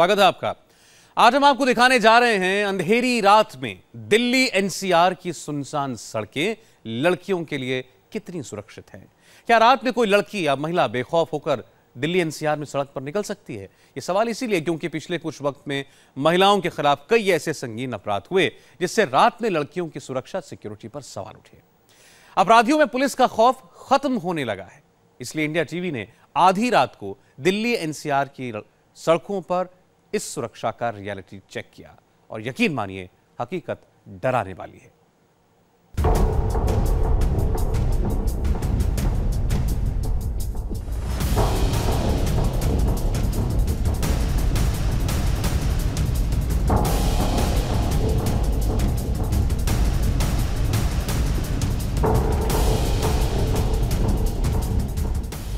स्वागत है आपका। आज हम आपको दिखाने जा रहे हैं अंधेरी रात में दिल्ली एनसीआर की सुनसान सड़कें लड़कियों के लिए कितनी सुरक्षित हैं। क्या रात में कोई लड़की या महिला बेखौफ होकर दिल्ली एनसीआर में सड़क पर निकल सकती है? ये सवाल इसीलिए क्योंकि पिछले कुछ वक्त में महिलाओं के खिलाफ कई ऐसे संगीन अपराध हुए जिससे रात में लड़कियों की सुरक्षा सिक्योरिटी पर सवाल उठे। अपराधियों में पुलिस का खौफ खत्म होने लगा है, इसलिए इंडिया टीवी ने आधी रात को दिल्ली एनसीआर की सड़कों पर इस सुरक्षा का रियलिटी चेक किया और यकीन मानिए हकीकत डराने वाली है।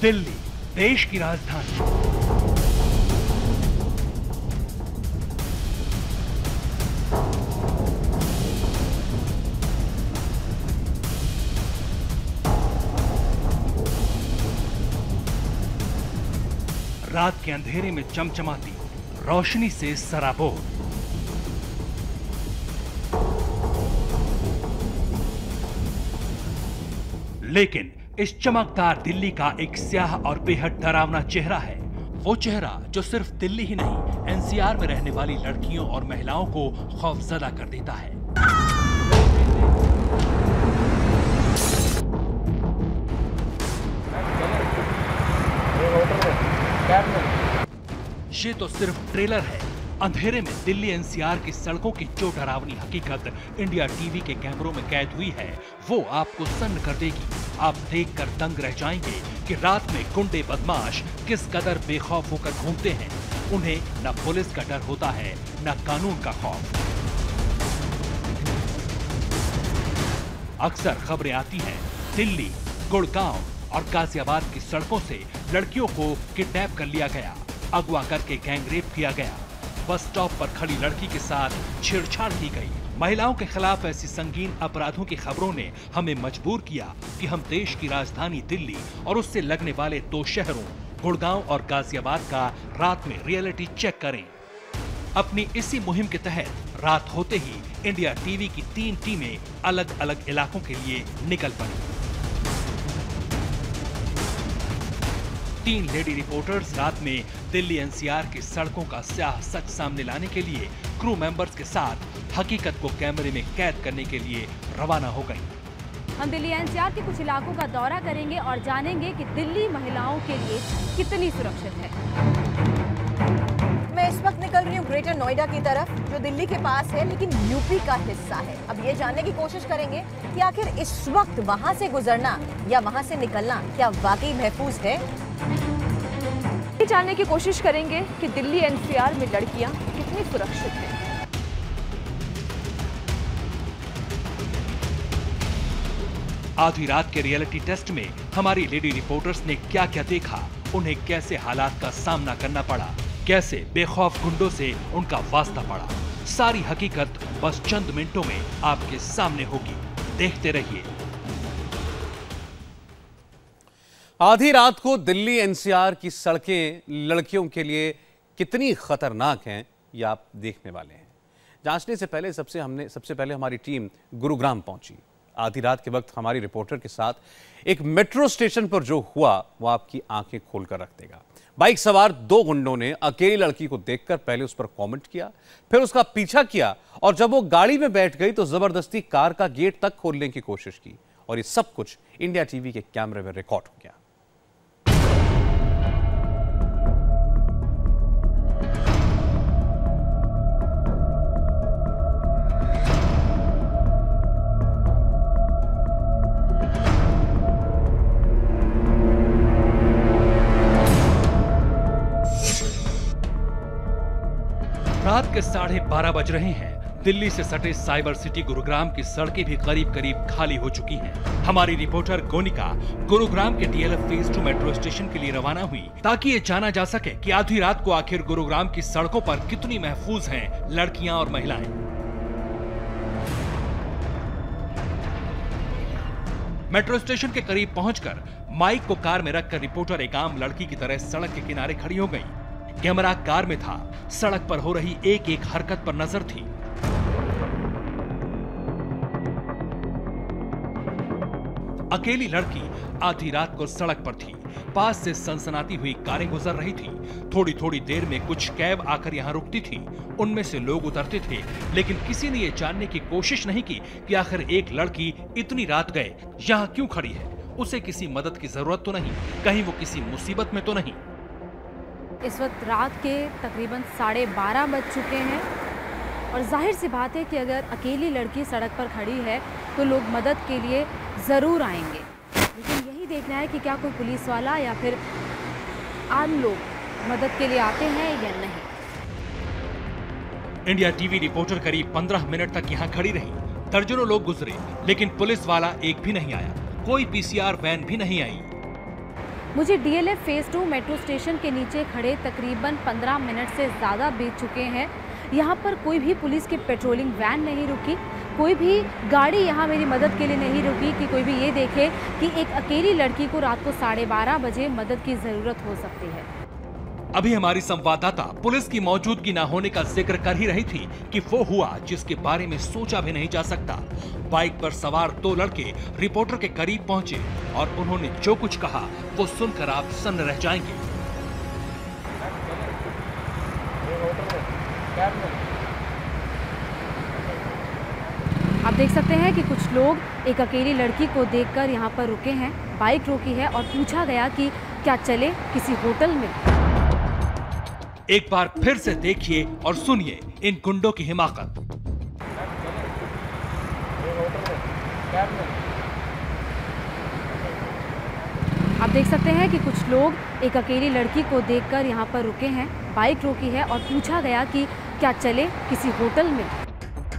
दिल्ली देश की राजधानी, रात के अंधेरे में चमचमाती रोशनी से सराबोर। लेकिन इस चमकदार दिल्ली का एक स्याह और बेहद डरावना चेहरा है। वो चेहरा जो सिर्फ दिल्ली ही नहीं, एनसीआर में रहने वाली लड़कियों और महिलाओं को खौफजदा कर देता है। ये तो सिर्फ ट्रेलर है। अंधेरे में दिल्ली एनसीआर की सड़कों की जो डरावनी हकीकत इंडिया टीवी के कैमरों में कैद हुई है, वो आपको सन्न कर देगी। आप देखकर दंग रह जाएंगे कि रात में गुंडे बदमाश किस कदर बेखौफ होकर घूमते हैं। उन्हें न पुलिस का डर होता है, न कानून का खौफ। अक्सर खबरें आती हैं दिल्ली, गुड़गांव और गाजियाबाद की सड़कों से लड़कियों को किडनैप कर लिया गया, अगवा करके गैंगरेप किया गया, बस स्टॉप पर खड़ी लड़की के साथ छेड़छाड़ की गई। महिलाओं के खिलाफ ऐसी संगीन अपराधों की खबरों ने हमें मजबूर किया कि हम देश की राजधानी दिल्ली और उससे लगने वाले दो शहरों गुड़गांव और गाजियाबाद का रात में रियलिटी चेक करें। अपनी इसी मुहिम के तहत रात होते ही इंडिया टीवी की 3 टीमें अलग अलग इलाकों के लिए निकल पड़ी। 3 लेडी रिपोर्टर्स रात में दिल्ली एनसीआर की सड़कों का स्याह सच सामने लाने के लिए क्रू मेंबर्स के साथ हकीकत को कैमरे में कैद करने के लिए रवाना हो गई। हम दिल्ली एनसीआर के कुछ इलाकों का दौरा करेंगे और जानेंगे कि दिल्ली महिलाओं के लिए कितनी सुरक्षित है। मैं इस वक्त निकल रही हूँ ग्रेटर नोएडा की तरफ, जो दिल्ली के पास है लेकिन यूपी का हिस्सा है। अब ये जानने की कोशिश करेंगे कि आखिर इस वक्त वहाँ से गुजरना या वहाँ से निकलना क्या वाकई महफूज है। ये जानने की कोशिश करेंगे कि दिल्ली एनसीआर में लड़कियां कितनी सुरक्षित हैं। आधी रात के रियलिटी टेस्ट में हमारी लेडी रिपोर्टर्स ने क्या क्या देखा, उन्हें कैसे हालात का सामना करना पड़ा, कैसे बेखौफ गुंडों से उनका वास्ता पड़ा। सारी हकीकत बस चंद मिनटों में आपके सामने होगी। देखते रहिए। आधी रात को दिल्ली एनसीआर की सड़कें लड़कियों के लिए कितनी खतरनाक हैं, ये आप देखने वाले हैं। जांचने से पहले सबसे पहले हमारी टीम गुरुग्राम पहुंची। आधी रात के वक्त हमारी रिपोर्टर के साथ एक मेट्रो स्टेशन पर जो हुआ वो आपकी आंखें खोलकर रख देगा। बाइक सवार 2 गुंडों ने अकेली लड़की को देखकर पहले उस पर कमेंट किया, फिर उसका पीछा किया और जब वो गाड़ी में बैठ गई तो जबरदस्ती कार का गेट तक खोलने की कोशिश की और ये सब कुछ इंडिया टीवी के कैमरे में रिकॉर्ड हो गया। रात के 12:30 बज रहे हैं। दिल्ली से सटे साइबर सिटी गुरुग्राम की सड़कें भी करीब करीब खाली हो चुकी हैं। हमारी रिपोर्टर गोनिका गुरुग्राम के DLF फेज 2 मेट्रो स्टेशन के लिए रवाना हुई ताकि ये जाना जा सके कि आधी रात को आखिर गुरुग्राम की सड़कों पर कितनी महफूज हैं लड़कियां और महिलाएं। मेट्रो स्टेशन के करीब पहुंचकर माइक को कार में रखकर रिपोर्टर एक आम लड़की की तरह सड़क के किनारे खड़ी हो गई। कैमरा कार में था, सड़क पर हो रही एक एक हरकत पर नजर थी। अकेली लड़की आधी रात को सड़क पर थी। पास से सनसनाती हुई कारें गुजर रही थी। थोड़ी थोड़ी देर में कुछ कैब आकर यहाँ रुकती थी। उनमें से लोग उतरते थे, लेकिन किसी ने ये जानने की कोशिश नहीं की कि आखिर एक लड़की इतनी रात गए यहाँ क्यों खड़ी है। उसे किसी मदद की जरूरत तो नहीं, कहीं वो किसी मुसीबत में तो नहीं। इस वक्त रात के तकरीबन 12:30 बज चुके हैं और जाहिर सी बात है कि अगर अकेली लड़की सड़क पर खड़ी है तो लोग मदद के लिए ज़रूर आएंगे, लेकिन यही देखना है कि क्या कोई पुलिस वाला या फिर आम लोग मदद के लिए आते हैं या नहीं। इंडिया टीवी रिपोर्टर करीब 15 मिनट तक यहाँ खड़ी रही। दर्जनों लोग गुजरे, लेकिन पुलिस वाला एक भी नहीं आया। कोई पीसीआर वैन भी नहीं आई। मुझे डीएलएफ फेज 2 मेट्रो स्टेशन के नीचे खड़े तकरीबन 15 मिनट से ज़्यादा बीत चुके हैं। यहाँ पर कोई भी पुलिस की पेट्रोलिंग वैन नहीं रुकी, कोई भी गाड़ी यहाँ मेरी मदद के लिए नहीं रुकी कि कोई भी ये देखे कि एक अकेली लड़की को रात को 12:30 बजे मदद की ज़रूरत हो सकती है। अभी हमारी संवाददाता पुलिस की मौजूदगी न होने का जिक्र कर ही रही थी कि वो हुआ जिसके बारे में सोचा भी नहीं जा सकता। बाइक पर सवार 2 लड़के रिपोर्टर के करीब पहुंचे और उन्होंने जो कुछ कहा वो सुनकर आप सन्न रह जाएंगे। आप देख सकते हैं कि कुछ लोग एक अकेली लड़की को देखकर यहाँ पर रुके हैं। बाइक रोकी है और पूछा गया कि क्या चले किसी होटल में। एक बार फिर से देखिए और सुनिए इन गुंडों की हिमाकत। आप देख सकते हैं कि कुछ लोग एक अकेली लड़की को देखकर यहाँ पर रुके हैं। बाइक रोकी है और पूछा गया कि क्या चले किसी होटल में।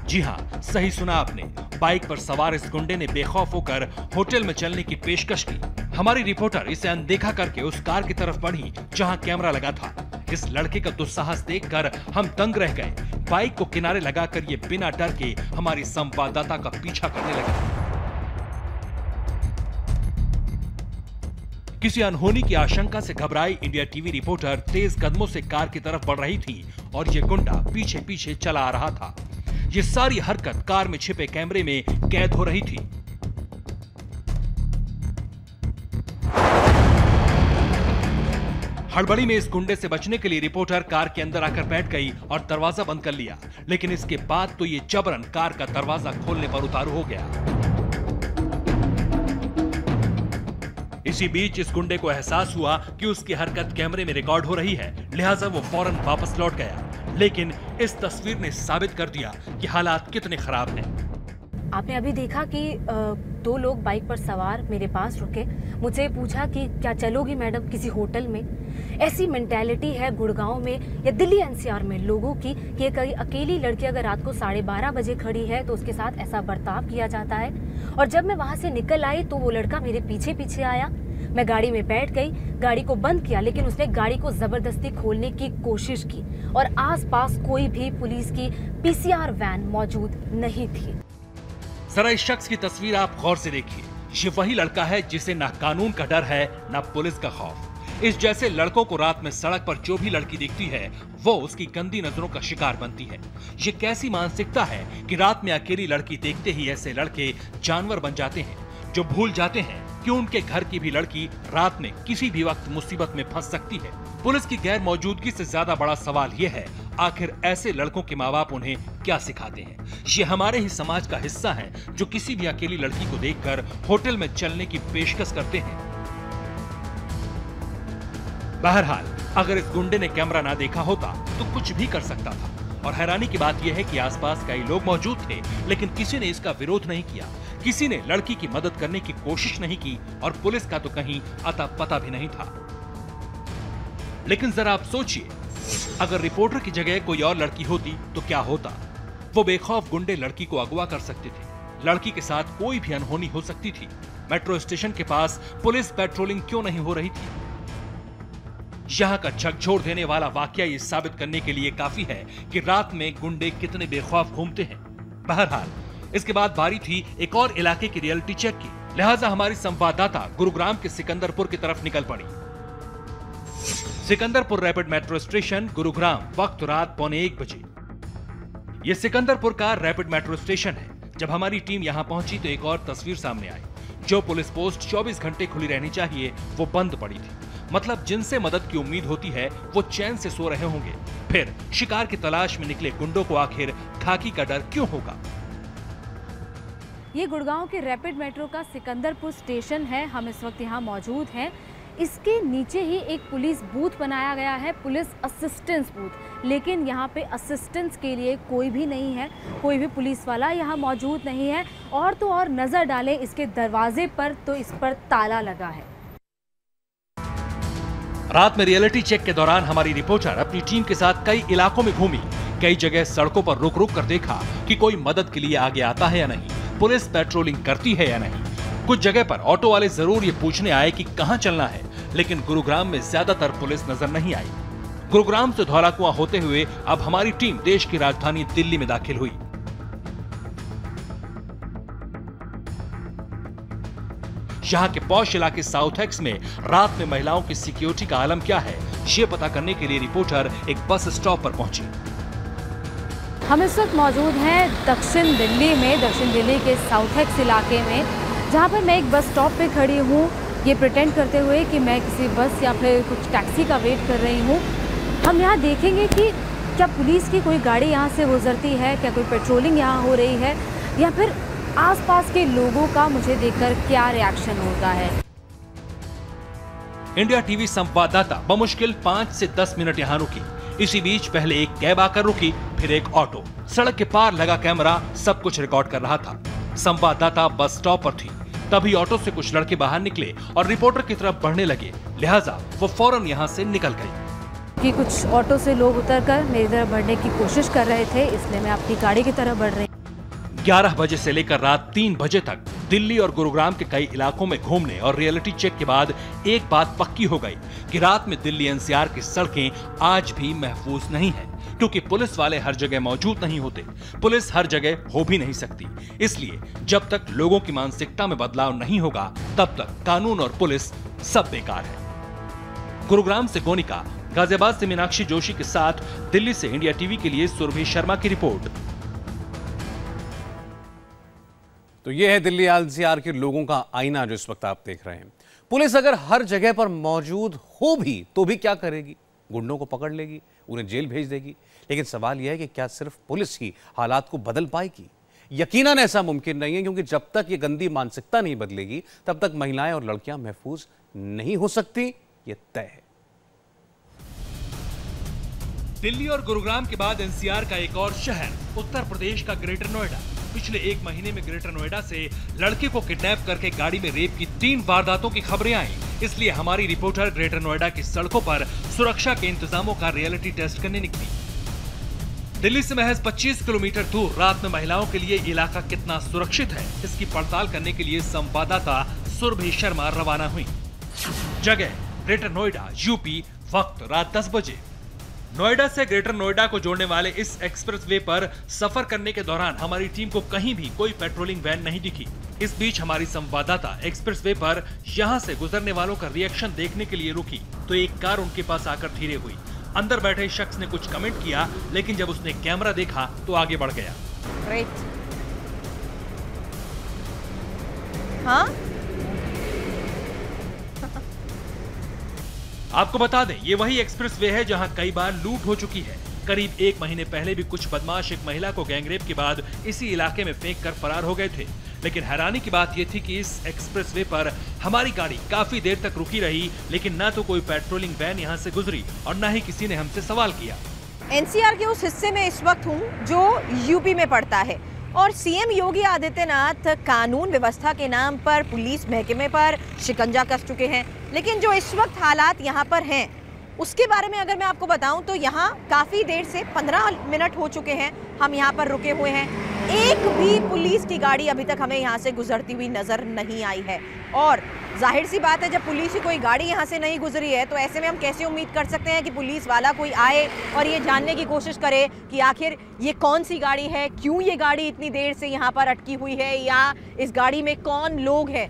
जी हाँ, सही सुना आपने। बाइक पर सवार इस गुंडे ने बेखौफ होकर होटल में चलने की पेशकश की। हमारी रिपोर्टर इसे अनदेखा करके उस कार की तरफ बढ़ी जहां कैमरा लगा था। इस लड़के का दुस्साहस देखकर हम दंग रह गए। बाइक को किनारे लगाकर ये बिना डर के हमारी संवाददाता का पीछा करने लगा। किसी अनहोनी की आशंका से घबराई इंडिया टीवी रिपोर्टर तेज कदमों से कार की तरफ बढ़ रही थी और ये गुंडा पीछे पीछे चला आ रहा था। ये सारी हरकत कार में छिपे कैमरे में कैद हो रही थी। हड़बड़ी में इस गुंडे से बचने के लिए रिपोर्टर कार के अंदर आकर बैठ गई और दरवाजा बंद कर लिया, लेकिन इसके बाद तो ये जबरन कार का दरवाजा खोलने पर उतारू हो गया। इसी बीच इस गुंडे को एहसास हुआ कि उसकी हरकत कैमरे में रिकॉर्ड हो रही है, लिहाजा वो फौरन वापस लौट गया। लेकिन इस तस्वीर ने साबित कर दिया कि हालात कितने खराब हैं। आपने अभी देखा कि 2 लोग बाइक पर सवार मेरे पास रुके, मुझे पूछा कि क्या चलोगी मैडम किसी होटल में। ऐसी मेंटालिटी है गुड़गांव में या दिल्ली एनसीआर में लोगों की कि कोई अकेली लड़की अगर रात को 12:30 बजे खड़ी है तो उसके साथ ऐसा बर्ताव किया जाता है। और जब मैं वहां से निकल आई तो वो लड़का मेरे पीछे पीछे आया। मैं गाड़ी में बैठ गई, गाड़ी को बंद किया, लेकिन उसने गाड़ी को जबरदस्ती खोलने की कोशिश की और आसपास कोई भी पुलिस की पीसीआर वैन मौजूद नहीं थी। जरा इस शख्स की तस्वीर आप गौर से देखिए। ये वही लड़का है जिसे ना कानून का डर है ना पुलिस का खौफ। इस जैसे लड़कों को रात में सड़क पर जो भी लड़की दिखती है वो उसकी गंदी नजरों का शिकार बनती है। ये कैसी मानसिकता है कि रात में अकेली लड़की देखते ही ऐसे लड़के जानवर बन जाते हैं, जो भूल जाते हैं कि उनके घर की भी लड़की रात में किसी भी वक्त मुसीबत में फंस सकती है। पुलिस की गैर मौजूदगी से ज्यादा बड़ा सवाल यह है, आखिर ऐसे लड़कों के माँ बाप उन्हें क्या सिखाते हैं। ये हमारे ही समाज का हिस्सा है जो किसी भी अकेली लड़की को देखकर होटल में चलने की पेशकश करते हैं। बहरहाल अगर इस गुंडे ने कैमरा ना देखा होता तो कुछ भी कर सकता था। और हैरानी की बात यह है कि आसपास कई लोग मौजूद थे, लेकिन किसी ने इसका विरोध नहीं किया। किसी ने लड़की की मदद करने की कोशिश नहीं की और पुलिस का तो कहीं अता पता भी नहीं था। लेकिन जरा आप सोचिए, अगर रिपोर्टर की जगह कोई और लड़की होती तो क्या होता। वो बेखौफ गुंडे लड़की को अगवा कर सकते थे। लड़की के साथ कोई भी अनहोनी हो सकती थी। मेट्रो स्टेशन के पास पुलिस पेट्रोलिंग क्यों नहीं हो रही थी। यहाँ का झकझोर देने वाला वाकया ये साबित करने के लिए काफी है कि रात में गुंडे कितने बेखौफ घूमते हैं। बहरहाल इसके बाद बारी थी एक और इलाके की रियलिटी चेक की, लिहाजा हमारी संवाददाता गुरुग्राम के सिकंदरपुर की तरफ निकल पड़ी। Sikandarpur rapid metro station, Gurugram, वक्त रात 1:15 बजे। यह सिकंदरपुर का रैपिड मेट्रो स्टेशन है। जब हमारी टीम यहां पहुंची तो एक और तस्वीर सामने आई। जो पुलिस पोस्ट 24 घंटे खुली रहनी चाहिए वो बंद पड़ी थी। मतलब जिनसे मदद की उम्मीद होती है वो चैन से सो रहे होंगे। फिर शिकार की तलाश में निकले गुंडों को आखिर खाकी का डर क्यों होगा? ये गुड़गांव के रैपिड मेट्रो का सिकंदरपुर स्टेशन है। हम इस वक्त यहाँ मौजूद हैं। इसके नीचे ही एक पुलिस बूथ बनाया गया है, पुलिस असिस्टेंस बूथ। लेकिन यहाँ पे असिस्टेंस के लिए कोई भी नहीं है, कोई भी पुलिस वाला यहाँ मौजूद नहीं है। और तो और नज़र डालें इसके दरवाजे पर तो इस पर ताला लगा है। रात में रियलिटी चेक के दौरान हमारी रिपोर्टर अपनी टीम के साथ कई इलाकों में घूमी। कई जगह सड़कों पर रुक रुक कर देखा कि कोई मदद के लिए आगे आता है या नहीं, पुलिस पेट्रोलिंग करती है या नहीं। कुछ जगह पर ऑटो वाले जरूर ये पूछने आए कि कहां चलना है, लेकिन गुरुग्राम में ज्यादातर पुलिस नजर नहीं आई। गुरुग्राम से धौलाकुआं होते हुए अब हमारी टीम देश की राजधानी दिल्ली में दाखिल हुई। यहाँ के पॉश इलाके साउथ एक्स में रात में महिलाओं की सिक्योरिटी का आलम क्या है, ये पता करने के लिए रिपोर्टर एक बस स्टॉप पर पहुंची। हम इस वक्त मौजूद हैं दक्षिण दिल्ली में, दक्षिण दिल्ली के साउथ एक्स इलाके में, जहाँ पर मैं एक बस स्टॉप पे खड़ी हूँ, ये प्रिटेंड करते हुए कि मैं किसी बस या फिर कुछ टैक्सी का वेट कर रही हूँ। हम यहाँ देखेंगे कि क्या पुलिस की कोई गाड़ी यहाँ से गुजरती है, क्या कोई पेट्रोलिंग यहाँ हो रही है, या फिर आसपास के लोगों का मुझे देखकर क्या रिएक्शन होता है। इंडिया टीवी संवाददाता बमुश्किल 5 से 10 मिनट यहाँ रुकी। इसी बीच पहले एक कैब आकर रुकी, फिर एक ऑटो। सड़क के पार लगा कैमरा सब कुछ रिकॉर्ड कर रहा था। संवाददाता बस स्टॉप पर थी, तभी ऑटो से कुछ लड़के बाहर निकले और रिपोर्टर की तरफ बढ़ने लगे, लिहाजा वो फौरन यहाँ से निकल गई। कि कुछ ऑटो से लोग उतरकर मेरी तरफ बढ़ने की कोशिश कर रहे थे, इसलिए मैं अपनी गाड़ी की तरफ बढ़ रही। 11 बजे से लेकर रात 3 बजे तक दिल्ली और गुरुग्राम के कई इलाकों में घूमने और रियलिटी चेक के बाद एक बात पक्की हो गई कि रात में दिल्ली एनसीआर की सड़कें आज भी महफूज नहीं है, क्योंकि पुलिस वाले हर जगह मौजूद नहीं होते। पुलिस हर जगह हो भी नहीं सकती। इसलिए जब तक लोगों की मानसिकता में बदलाव नहीं होगा तब तक कानून और पुलिस सब बेकार है। गुरुग्राम से गोनिका, गाजियाबाद से मीनाक्षी जोशी के साथ दिल्ली से इंडिया टीवी के लिए सुरभि शर्मा की रिपोर्ट। तो यह है दिल्ली एनसीआर के लोगों का आईना जो इस वक्त आप देख रहे हैं। पुलिस अगर हर जगह पर मौजूद हो भी तो भी क्या करेगी? गुंडों को पकड़ लेगी, उन्हें जेल भेज देगी। लेकिन सवाल यह है कि क्या सिर्फ पुलिस ही हालात को बदल पाएगी? यकीनन ऐसा मुमकिन नहीं है, क्योंकि जब तक ये गंदी मानसिकता नहीं बदलेगी तब तक महिलाएं और लड़कियां महफूज नहीं हो सकती, ये तय है। दिल्ली और गुरुग्राम के बाद एनसीआर का एक और शहर उत्तर प्रदेश का ग्रेटर नोएडा। पिछले एक महीने में ग्रेटर नोएडा से लड़के को किडनैप करके गाड़ी में रेप की 3 वारदातों की खबरें आई। इसलिए हमारी रिपोर्टर ग्रेटर नोएडा की सड़कों पर सुरक्षा के इंतजामों का रियलिटी टेस्ट करने निकली। दिल्ली से महज 25 किलोमीटर दूर रात में महिलाओं के लिए इलाका कितना सुरक्षित है, इसकी पड़ताल करने के लिए संवाददाता सुरभि शर्मा रवाना हुई। जगह ग्रेटर नोएडा, यूपी। वक्त रात 10 बजे। नोएडा से ग्रेटर नोएडा को जोड़ने वाले इस एक्सप्रेसवे पर सफर करने के दौरान हमारी टीम को कहीं भी कोई पेट्रोलिंग वैन नहीं दिखी। इस बीच हमारी संवाददाता एक्सप्रेसवे पर यहां से गुजरने वालों का रिएक्शन देखने के लिए रुकी तो एक कार उनके पास आकर धीरे हुई। अंदर बैठे शख्स ने कुछ कमेंट किया, लेकिन जब उसने कैमरा देखा तो आगे बढ़ गया। हाँ? आपको बता दें, ये वही एक्सप्रेसवे है जहां कई बार लूट हो चुकी है। करीब 1 महीने पहले भी कुछ बदमाश एक महिला को गैंगरेप के बाद इसी इलाके में फेंक कर फरार हो गए थे। लेकिन हैरानी की बात यह थी कि इस एक्सप्रेसवे पर हमारी गाड़ी काफी देर तक रुकी रही, लेकिन न तो कोई पेट्रोलिंग वैन यहाँ से गुजरी और न ही किसी ने हमसे सवाल किया। एनसीआर के उस हिस्से में इस वक्त हूँ जो यूपी में पड़ता है, और सीएम योगी आदित्यनाथ कानून व्यवस्था के नाम पर पुलिस महकमे पर शिकंजा कस चुके हैं। लेकिन जो इस वक्त हालात यहाँ पर हैं उसके बारे में अगर मैं आपको बताऊं तो यहाँ काफ़ी देर से 15 मिनट हो चुके हैं हम यहाँ पर रुके हुए हैं। एक भी पुलिस की गाड़ी अभी तक हमें यहाँ से गुजरती हुई नज़र नहीं आई है। और जाहिर सी बात है, जब पुलिस की कोई गाड़ी यहाँ से नहीं गुजरी है तो ऐसे में हम कैसे उम्मीद कर सकते हैं कि पुलिस वाला कोई आए और ये जानने की कोशिश करे कि आखिर ये कौन सी गाड़ी है, क्यों ये गाड़ी इतनी देर से यहाँ पर अटकी हुई है, या इस गाड़ी में कौन लोग हैं।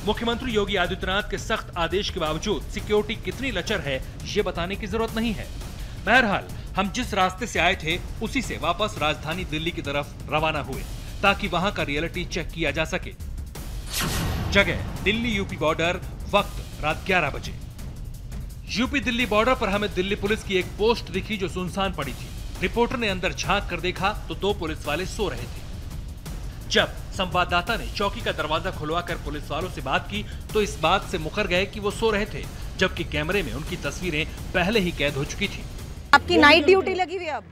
मुख्यमंत्री योगी आदित्यनाथ के सख्त आदेश के बावजूद सिक्योरिटी कितनी लचर है ये बताने की जरूरत नहीं है। बहरहाल हम जिस रास्ते से आए थे उसी से वापस राजधानी दिल्ली की तरफ रवाना हुए ताकि वहां का रियलिटी चेक किया जा सके। जगह दिल्ली यूपी बॉर्डर, वक्त रात 11 बजे। यूपी दिल्ली बॉर्डर पर हमें दिल्ली पुलिस की एक पोस्ट दिखी जो सुनसान पड़ी थी। रिपोर्टर ने अंदर झांक कर देखा तो 2 पुलिस वाले सो रहे थे। जब संवाददाता ने चौकी का दरवाजा खुलवाकर पुलिस वालों से बात की तो इस बात से मुकर गए कि वो सो रहे थे, जबकि कैमरे में उनकी तस्वीरें पहले ही कैद हो चुकी थी। आपकी नाइट ड्यूटी लगी हुई है अब?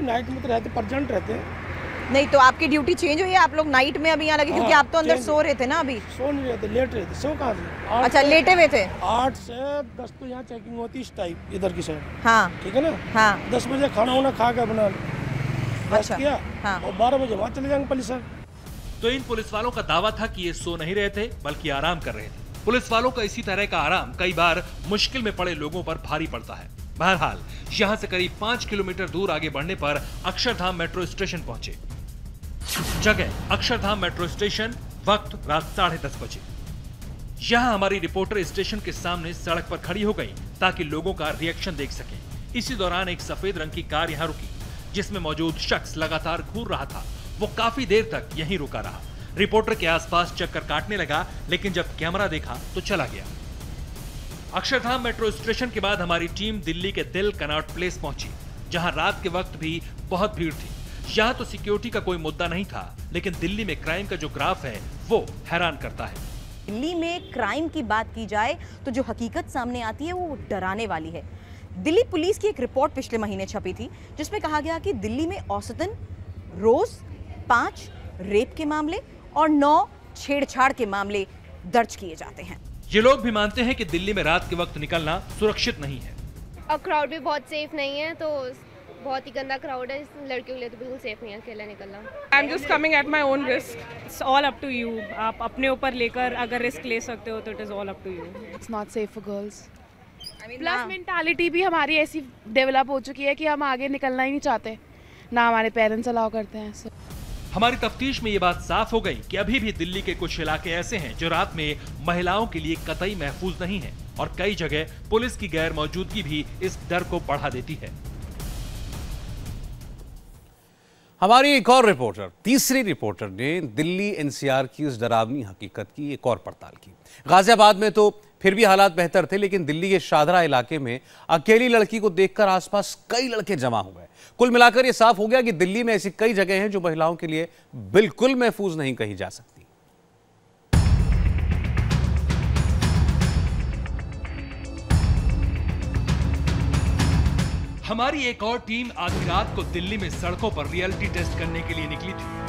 नाइट में तो रहते, परजेंट रहते हैं। नहीं तो आपकी ड्यूटी चेंज हुई है, आप लोग नाइट में अभी यहाँ लगे? क्योंकि आप तो अंदर सो रहे थे ना अभी। सो नहीं रहे थे, लेट रहे थे। सो कहाँ से? अच्छा, लेटे हुए थे। 8 से 10 तो यहाँ चेकिंग होती इस टाइप इधर की साइड। हाँ ठीक है ना। हाँ 10 बजे खाना वाना खा के बना अच्छा किया। हाँ। और 12 बजे वहाँ चले जाएंगे पुलिस सर। तो इन पुलिस वालों का दावा था कि ये सो नहीं रहे थे बल्कि आराम कर रहे थे। पुलिस वालों का इसी तरह का आराम कई बार मुश्किल में पड़े लोगों पर भारी पड़ता है। बहरहाल यहाँ से करीब 5 किलोमीटर दूर आगे बढ़ने पर अक्षरधाम मेट्रो स्टेशन पहुंचे। जगह अक्षरधाम मेट्रो स्टेशन, वक्त रात 10:30 बजे। यहाँ हमारी रिपोर्टर स्टेशन के सामने सड़क पर खड़ी हो गई ताकि लोगों का रिएक्शन देख सके। इसी दौरान एक सफेद रंग की कार यहाँ रुकी जिसमें मौजूद शख्स लगातार घूर रहा था। वो काफी देर तक यहीं रुका रहा। रिपोर्टर के आसपास चक्कर काटने लगा, लेकिन जब कैमरा देखा तो चला गया। अक्षरधाम मेट्रो स्टेशन के बाद हमारी टीम दिल्ली के दिल कनॉट प्लेस पहुंची, जहां रात के वक्त भी बहुत भीड़ थी। यहाँ तो सिक्योरिटी का कोई मुद्दा नहीं था, लेकिन दिल्ली में क्राइम का जो ग्राफ है वो हैरान करता है। दिल्ली में क्राइम की बात की जाए तो जो हकीकत सामने आती है वो डराने वाली है। दिल्ली पुलिस की एक रिपोर्ट पिछले महीने छपी थी जिसमें कहा गया कि दिल्ली में औसतन रोज 5 रेप के मामले और 9 छेड़छाड़ के मामले दर्ज किए जाते हैं। ये लोग भी मानते हैं कि दिल्ली में रात के वक्त निकलना सुरक्षित नहीं है। और क्राउड भी बहुत सेफ नहीं है, तो बहुत ही गंदा क्राउड है। लड़कियों के लिए तो बिल्कुल सेफ नहीं है अकेला निकलना। I am just coming at my own risk. It's all up to you. आप अपने ऊपर लेकर अगर रिस्क ले सकते हो तो it is all up to you. It's not safe for girls. Plus mentality भी हमारी ऐसी डेवलप हो चुकी है कि हम आगे निकलना ही नहीं चाहते, ना हमारे पेरेंट्स अलाउ करते हैं। हमारी तफ्तीश में ये बात साफ हो गई कि अभी भी दिल्ली के कुछ इलाके ऐसे हैं जो रात में महिलाओं के लिए कतई महफूज नहीं है, और कई जगह पुलिस की गैर मौजूदगी भी इस डर को बढ़ा देती है। हमारी एक और रिपोर्टर, तीसरी रिपोर्टर ने दिल्ली एनसीआर की इस डरावनी हकीकत की एक और पड़ताल की। गाजियाबाद में तो फिर भी हालात बेहतर थे, लेकिन दिल्ली के शाहदरा इलाके में अकेली लड़की को देखकर आसपास कई लड़के जमा हो गए। कुल मिलाकर यह साफ हो गया कि दिल्ली में ऐसी कई जगह हैं जो महिलाओं के लिए बिल्कुल महफूज नहीं कही जा सकती। हमारी एक और टीम आधी रात को दिल्ली में सड़कों पर रियलिटी टेस्ट करने के लिए निकली थी।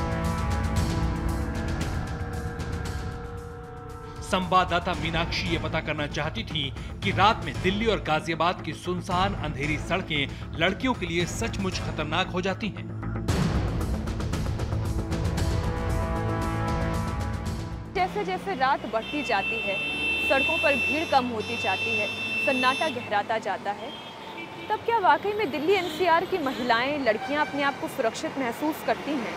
संवाददाता मीनाक्षी ये पता करना चाहती थी कि रात में दिल्ली और गाजियाबाद की सुनसान अंधेरी सड़कें लड़कियों के लिए सचमुच खतरनाक हो जाती हैं। जैसे जैसे रात बढ़ती जाती है, सड़कों पर भीड़ कम होती जाती है, सन्नाटा गहराता जाता है, तब क्या वाकई में दिल्ली एनसीआर की महिलाएं, लड़कियां अपने आप को सुरक्षित महसूस करती हैं?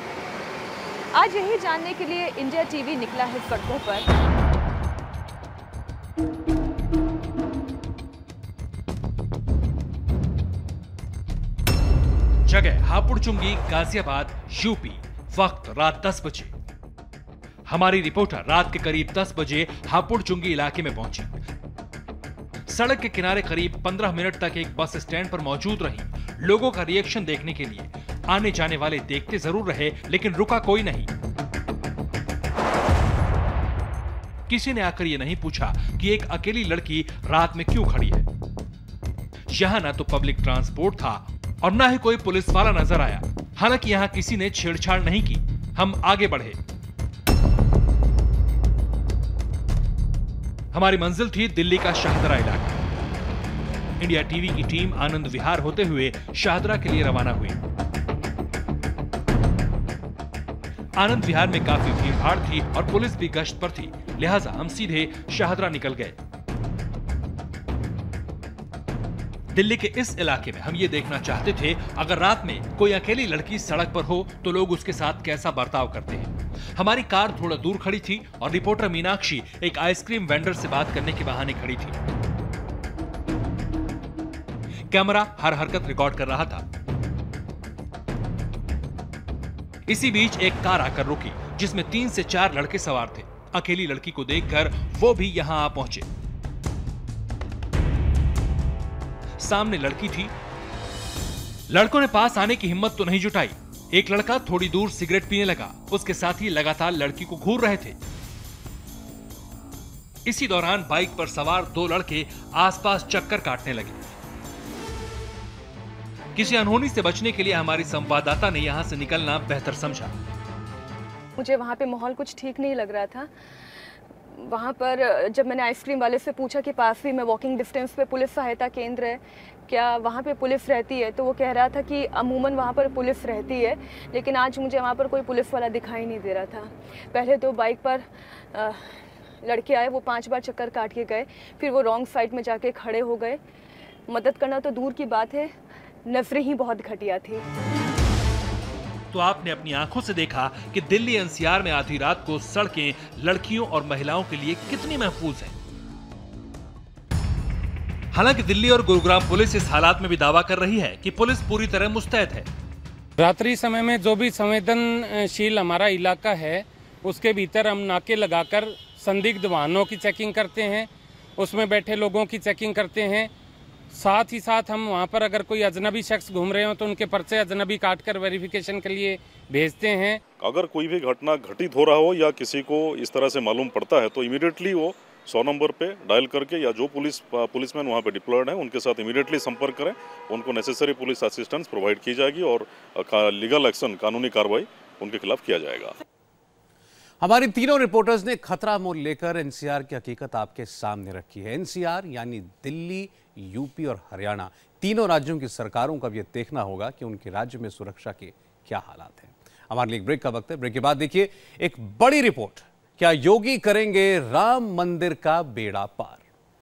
आज यही जानने के लिए इंडिया टीवी निकला है सड़कों पर। जगह हापुड़-चुंगी, गाजियाबाद, यूपी। वक्त रात 10 बजे। हमारी रिपोर्टर रात के करीब 10 बजे हापुड़-चुंगी इलाके में पहुंची। सड़क के किनारे करीब 15 मिनट तक एक बस स्टैंड पर मौजूद रही। लोगों का रिएक्शन देखने के लिए आने जाने वाले देखते जरूर रहे, लेकिन रुका कोई नहीं। किसी ने आकर यह नहीं पूछा कि एक अकेली लड़की रात में क्यों खड़ी है। यहां ना तो पब्लिक ट्रांसपोर्ट था और ना ही कोई पुलिस वाला नजर आया। हालांकि यहां किसी ने छेड़छाड़ नहीं की। हम आगे बढ़े। हमारी मंजिल थी दिल्ली का शाहदरा इलाका। इंडिया टीवी की टीम आनंद विहार होते हुए शाहदरा के लिए रवाना हुई। आनंद विहार में काफी भीड़ भाड़ थी और पुलिस भी गश्त पर थी, लिहाजा हम सीधे शाहदरा निकल गए। दिल्ली के इस इलाके में हम ये देखना चाहते थे अगर रात में कोई अकेली लड़की सड़क पर हो तो लोग उसके साथ कैसा बर्ताव करते हैं। हमारी कार थोड़ा दूर खड़ी थी और रिपोर्टर मीनाक्षी एक आइसक्रीम वेंडर से बात करने के बहाने खड़ी थी। कैमरा हर हरकत रिकॉर्ड कर रहा था। इसी बीच एक कार आकर रुकी जिसमें 3 से 4 लड़के सवार थे। अकेली लड़की को देखकर वो भी यहां आ पहुंचे। सामने लड़की थी। लड़कों ने पास आने की हिम्मत तो नहीं जुटाई। एक लड़का थोड़ी दूर सिगरेट पीने लगा, उसके साथी लगातार लड़की को घूर रहे थे। इसी दौरान बाइक पर सवार 2 लड़के आसपास चक्कर काटने लगे। किसी अनहोनी से बचने के लिए हमारी संवाददाता ने यहां से निकलना बेहतर समझा। मुझे वहाँ पे माहौल कुछ ठीक नहीं लग रहा था। वहाँ पर जब मैंने आइसक्रीम वाले से पूछा कि पास ही में वॉकिंग डिस्टेंस पे पुलिस सहायता केंद्र है, क्या वहाँ पे पुलिस रहती है, तो वो कह रहा था कि अमूमन वहाँ पर पुलिस रहती है, लेकिन आज मुझे वहाँ पर कोई पुलिस वाला दिखाई नहीं दे रहा था। पहले तो बाइक पर लड़के आए, वो 5 बार चक्कर काट के गए, फिर वो रॉन्ग साइड में जाके खड़े हो गए। मदद करना तो दूर की बात है, नजरें ही बहुत घटिया थी। तो आपने अपनी आंखों से देखा कि दिल्ली एनसीआर में आधी रात को सड़कें लड़कियों और महिलाओं के लिए कितनी महफूज हैं। हालांकि दिल्ली और गुरुग्राम पुलिस इस हालात में भी दावा कर रही है कि पुलिस पूरी तरह मुस्तैद है। रात्रि समय में जो भी संवेदनशील हमारा इलाका है उसके भीतर हम नाके लगाकर संदिग्ध वाहनों की चेकिंग करते हैं, उसमें बैठे लोगों की चेकिंग करते हैं। साथ ही साथ हम वहाँ पर अगर कोई अजनबी शख्स घूम रहे हो तो उनके पर्चे अजनबी काटकर वेरिफिकेशन के लिए भेजते हैं। अगर कोई भी घटना घटित हो रहा हो या किसी को इस तरह से मालूम पड़ता है तो इमीडिएटली वो 100 नंबर पे डायल करके या जो पुलिसमैन वहाँ पे डिप्लॉयड है उनके साथ इमीडिएटली संपर्क करें, उनको नेसेसरी पुलिस असिस्टेंस प्रोवाइड की जाएगी और लीगल एक्शन, कानूनी कार्रवाई उनके खिलाफ किया जाएगा। हमारी तीनों रिपोर्टर्स ने खतरा मोल लेकर एनसीआर की हकीकत आपके सामने रखी है। एनसीआर यानी दिल्ली, यूपी और हरियाणा, तीनों राज्यों की सरकारों का भी यह देखना होगा कि उनके राज्य में सुरक्षा के क्या हालात हैं। हमारे लिए ब्रेक का वक्त है। ब्रेक के बाद देखिए एक बड़ी रिपोर्ट, क्या योगी करेंगे राम मंदिर का बेड़ा पार।